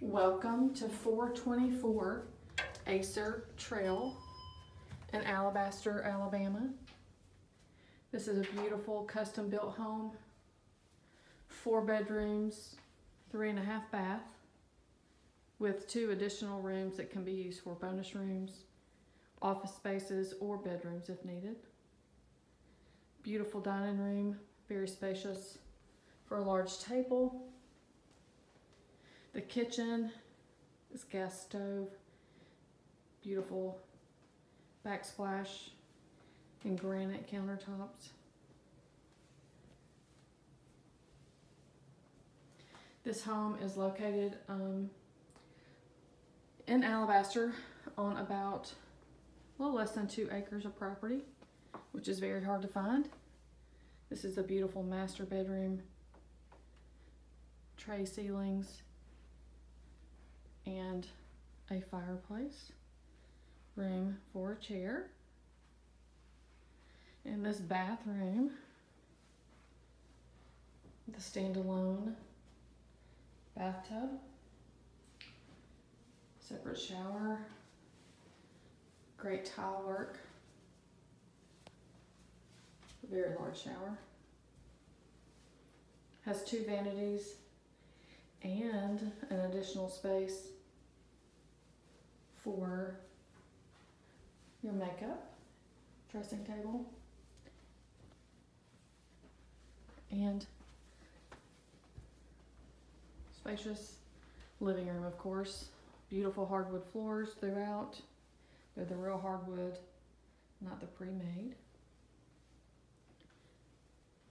Welcome to 424 Acer Trail in Alabaster, Alabama. This is a beautiful custom built home, 4 bedrooms, 3.5 bath, with 2 additional rooms that can be used for bonus rooms, office spaces, or bedrooms if needed. Beautiful dining room, very spacious for a large table. The kitchen is gas stove, beautiful backsplash and granite countertops. This home is located in Alabaster on about a little less than 2 acres of property, which is very hard to find. This is a beautiful master bedroom, tray ceilings, and a fireplace, room for a chair. In this bathroom, the standalone bathtub, separate shower, great tile work, very large shower, has 2 vanities and an additional space for your makeup, dressing table, and spacious living room, of course. Beautiful hardwood floors throughout. They're the real hardwood, not the pre-made.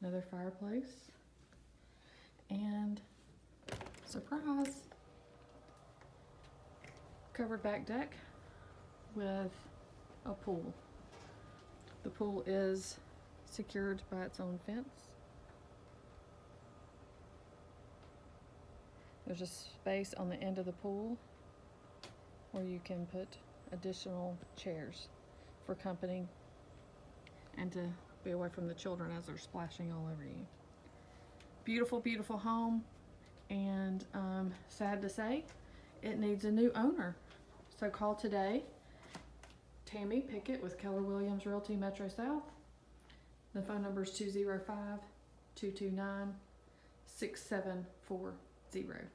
Another fireplace. And surprise, covered back deck with a pool. The pool is secured by its own fence. There's a space on the end of the pool where you can put additional chairs for company and to be away from the children as they're splashing all over you. Beautiful, beautiful home, and sad to say, it needs a new owner. So call today. Tammy Pickett with Keller Williams Realty Metro South. The phone number is 205-229-6740.